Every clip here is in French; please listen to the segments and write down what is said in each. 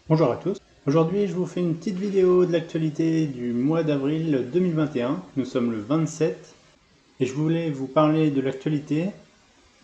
Bonjour à tous. Aujourd'hui, je vous fais une petite vidéo de l'actualité du mois d'avril 2021. Nous sommes le 27 et je voulais vous parler de l'actualité.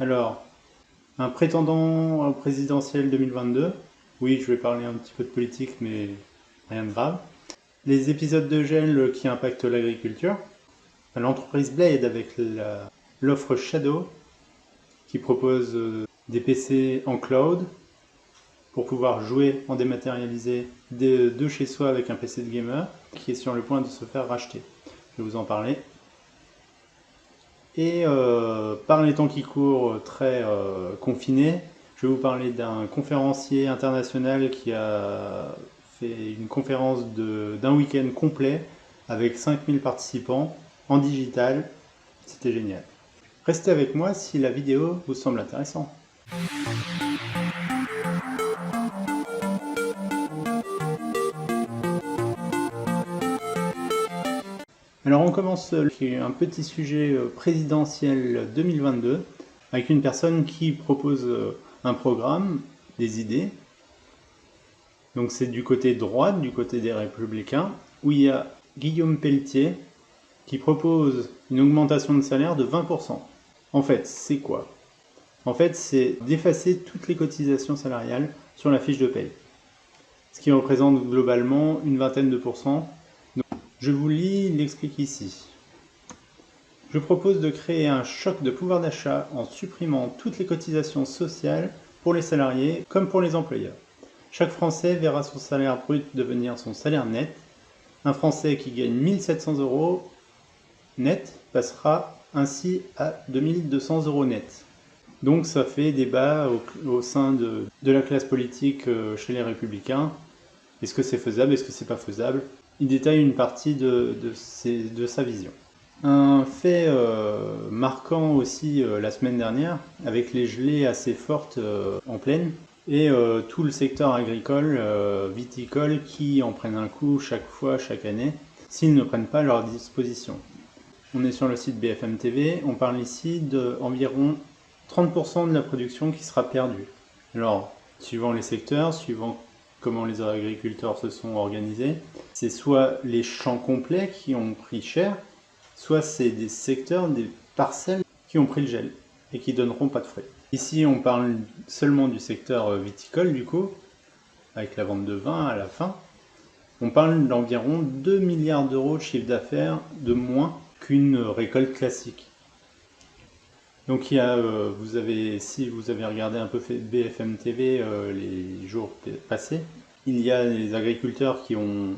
Alors, un prétendant au présidentiel 2022. Oui, je vais parler un petit peu de politique, mais rien de grave. Les épisodes de gel qui impactent l'agriculture. L'entreprise Blade avec l'offre Shadow qui propose des PC en cloud pour pouvoir jouer en dématérialisé de chez soi avec un PC de gamer qui est sur le point de se faire racheter. Je vais vous en parler. Et par les temps qui courent très confinés, je vais vous parler d'un conférencier international qui a fait une conférence d'un week-end complet avec 5000 participants en digital. C'était génial. Restez avec moi si la vidéo vous semble intéressante. Alors on commence un petit sujet présidentiel 2022 avec une personne qui propose un programme, des idées. Donc c'est du côté droite, du côté des Républicains, où il y a Guillaume Pelletier qui propose une augmentation de salaire de 20%. En fait, c'est quoi? En fait, c'est d'effacer toutes les cotisations salariales sur la fiche de paye, ce qui représente globalement une vingtaine de pourcents. Donc, je vous l'explique ici. Je propose de créer un choc de pouvoir d'achat en supprimant toutes les cotisations sociales pour les salariés comme pour les employeurs. Chaque Français verra son salaire brut devenir son salaire net. Un Français qui gagne 1700 euros net passera ainsi à 2200 euros net. Donc ça fait débat au sein de la classe politique chez les Républicains. Est-ce que c'est faisable? Est-ce que c'est pas faisable? Il détaille une partie de sa vision. Un fait marquant aussi la semaine dernière, avec les gelées assez fortes en plaine, et tout le secteur agricole, viticole, qui en prennent un coup chaque fois, chaque année, s'ils ne prennent pas leurs dispositions. On est sur le site BFM TV, on parle ici d'environ 30% de la production qui sera perdue. Alors, suivant les secteurs, suivant comment les agriculteurs se sont organisés, c'est soit les champs complets qui ont pris cher, soit c'est des secteurs, des parcelles qui ont pris le gel et qui donneront pas de fruits. Ici, on parle seulement du secteur viticole, du coup, avec la vente de vin à la fin. On parle d'environ 2 milliards d'euros de chiffre d'affaires de moins qu'une récolte classique. Donc il y a, si vous avez regardé un peu BFM TV les jours passés, il y a les agriculteurs qui ont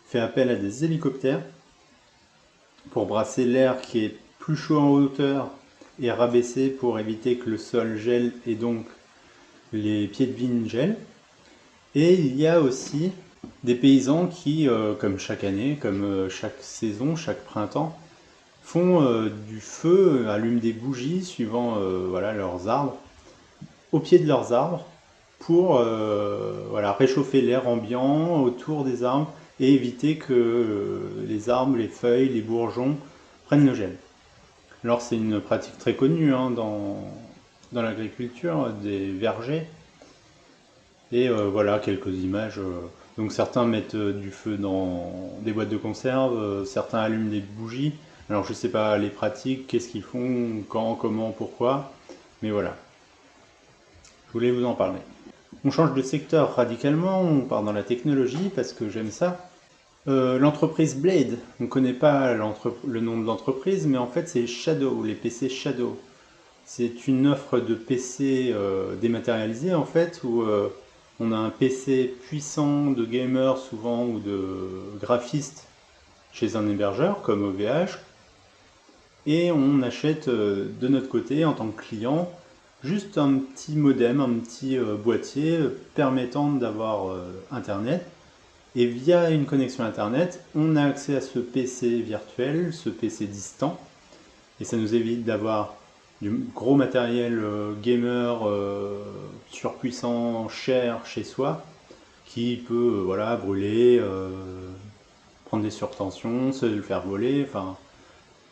fait appel à des hélicoptères pour brasser l'air qui est plus chaud en hauteur et rabaisser pour éviter que le sol gèle et donc les pieds de vigne gèlent. Et il y a aussi des paysans qui, comme chaque année, comme chaque saison, chaque printemps, font du feu, allument des bougies suivant voilà, leurs arbres, au pied de leurs arbres, pour voilà, réchauffer l'air ambiant autour des arbres et éviter que les arbres, les feuilles, les bourgeons prennent le gel. Alors c'est une pratique très connue hein, dans l'agriculture, des vergers. Et voilà quelques images. Donc certains mettent du feu dans des boîtes de conserve, certains allument des bougies. Alors je sais pas les pratiques, qu'est-ce qu'ils font, quand, comment, pourquoi, mais voilà. Je voulais vous en parler. On change de secteur radicalement, on part dans la technologie parce que j'aime ça. L'entreprise Blade, on ne connaît pas le nom de l'entreprise, mais en fait c'est Shadow, les PC Shadow. C'est une offre de PC dématérialisé en fait, où on a un PC puissant de gamer souvent ou de graphiste chez un hébergeur comme OVH, et on achète de notre côté en tant que client juste un petit modem, un petit boîtier permettant d'avoir internet. Et via une connexion internet, on a accès à ce PC virtuel, ce PC distant, et ça nous évite d'avoir du gros matériel gamer surpuissant, cher chez soi, qui peut voilà, brûler, prendre des surtensions, se le faire voler, enfin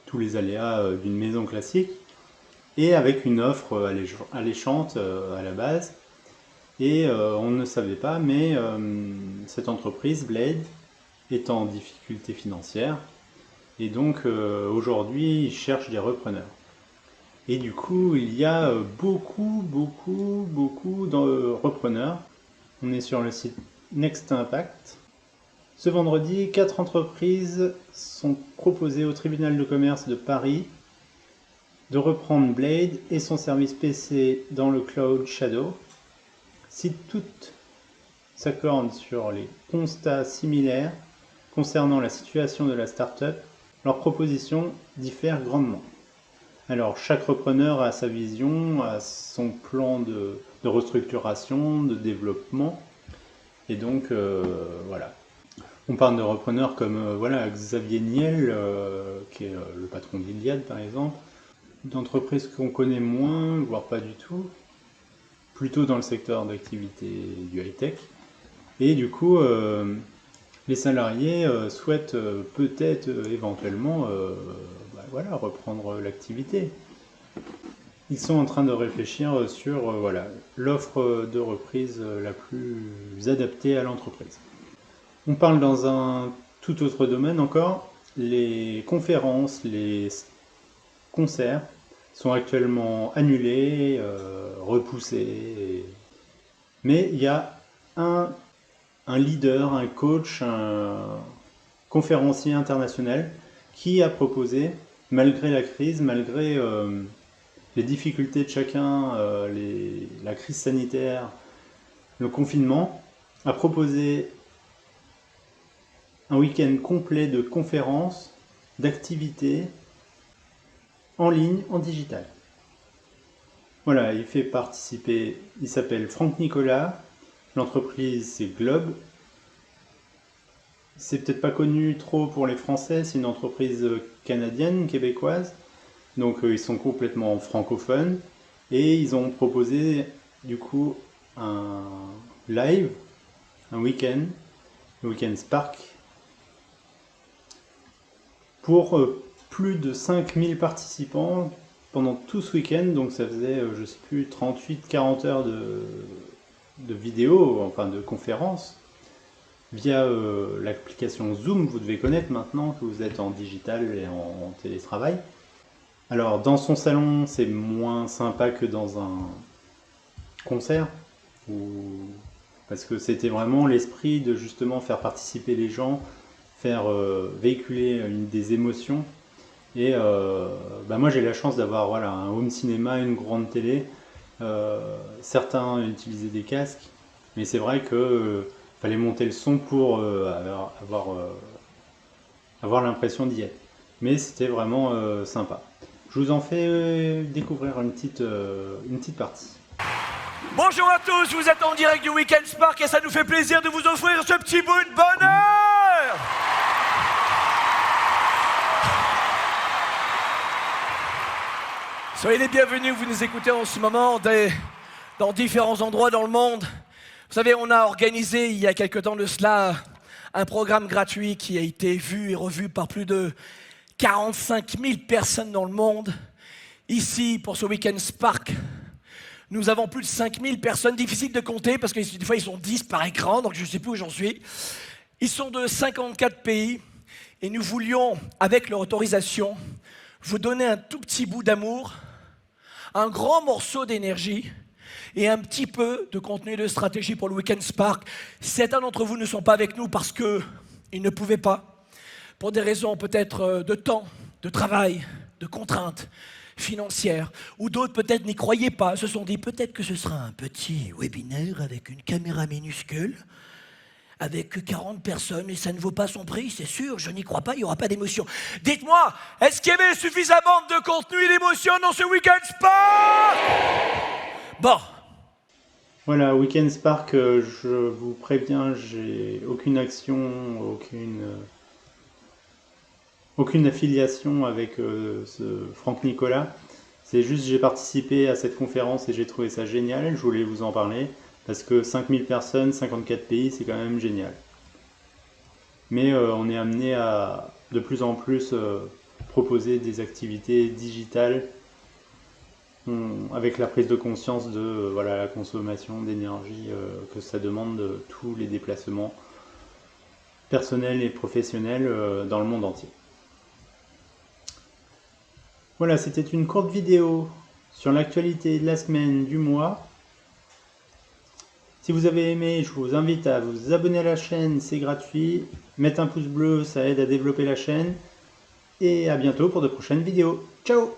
tous les aléas d'une maison classique, et avec une offre alléchante à la base. Et on ne savait pas, mais cette entreprise, Blade, est en difficulté financière. Et donc aujourd'hui, ils cherchent des repreneurs. Et du coup, il y a beaucoup de repreneurs. On est sur le site Next Impact. Ce vendredi, 4 entreprises sont proposées au tribunal de commerce de Paris de reprendre Blade et son service PC dans le cloud Shadow. Si toutes s'accordent sur les constats similaires concernant la situation de la startup, leurs propositions diffèrent grandement. Alors chaque repreneur a sa vision, a son plan de restructuration, de développement, et donc voilà. On parle de repreneurs comme voilà, Xavier Niel, qui est le patron d'Iliad par exemple, d'entreprises qu'on connaît moins, voire pas du tout, plutôt dans le secteur d'activité du high-tech. Et du coup, les salariés souhaitent peut-être éventuellement voilà, reprendre l'activité. Ils sont en train de réfléchir sur voilà, l'offre de reprise la plus adaptée à l'entreprise. On parle dans un tout autre domaine encore, les conférences, les concerts sont actuellement annulés, repoussés. Mais il y a un leader, un coach, un conférencier international qui a proposé, malgré la crise, malgré les difficultés de chacun, la crise sanitaire, le confinement, a proposé un week-end complet de conférences, d'activités en ligne, en digital. Voilà, il fait participer, il s'appelle Franck Nicolas, l'entreprise c'est Globe. C'est peut-être pas connu trop pour les Français, c'est une entreprise canadienne, québécoise, donc ils sont complètement francophones, et ils ont proposé du coup un live, un week-end, le week-end Spark, pour plus de 5000 participants pendant tout ce week-end, donc ça faisait, je sais plus, 38-40 heures de vidéos, enfin de conférences, via l'application Zoom, vous devez connaître maintenant que vous êtes en digital et en télétravail. Alors dans son salon, c'est moins sympa que dans un concert, parce que c'était vraiment l'esprit de justement faire participer les gens, faire véhiculer des émotions. Et moi j'ai la chance d'avoir voilà, un home cinéma, une grande télé. Certains utilisaient des casques, mais c'est vrai que fallait monter le son pour avoir l'impression d'y être. Mais c'était vraiment sympa. Je vous en fais découvrir une petite partie. Bonjour à tous, vous êtes en direct du Weekend Spark et ça nous fait plaisir de vous offrir ce petit bout de bonheur. Soyez les bienvenus, vous nous écoutez en ce moment dans différents endroits dans le monde. Vous savez, on a organisé il y a quelque temps de cela un programme gratuit qui a été vu et revu par plus de 45 000 personnes dans le monde. Ici, pour ce Weekend Spark, nous avons plus de 5 000 personnes, difficile de compter parce que des fois ils sont 10 par écran, donc je ne sais plus où j'en suis. Ils sont de 54 pays et nous voulions, avec leur autorisation, vous donner un tout petit bout d'amour, un grand morceau d'énergie et un petit peu de contenu de stratégie pour le Weekend Spark. Certains d'entre vous ne sont pas avec nous parce qu'ils ne pouvaient pas, pour des raisons peut-être de temps, de travail, de contraintes financières, ou d'autres peut-être n'y croyaient pas, se sont dit peut-être que ce sera un petit webinaire avec une caméra minuscule, avec 40 personnes, et ça ne vaut pas son prix, c'est sûr, je n'y crois pas, il n'y aura pas d'émotion. Dites-moi, est-ce qu'il y avait suffisamment de contenu et d'émotion dans ce Weekend Spark? Bon. Voilà, Weekend Spark, je vous préviens, j'ai aucune action, aucune affiliation avec ce Franck Nicolas. C'est juste j'ai participé à cette conférence et j'ai trouvé ça génial, je voulais vous en parler, parce que 5000 personnes, 54 pays, c'est quand même génial. Mais on est amené à de plus en plus proposer des activités digitales avec la prise de conscience de voilà, la consommation d'énergie que ça demande, tous les déplacements personnels et professionnels dans le monde entier. Voilà, c'était une courte vidéo sur l'actualité de la semaine, du mois. Si vous avez aimé, je vous invite à vous abonner à la chaîne, c'est gratuit. Mettre un pouce bleu, ça aide à développer la chaîne. Et à bientôt pour de prochaines vidéos. Ciao!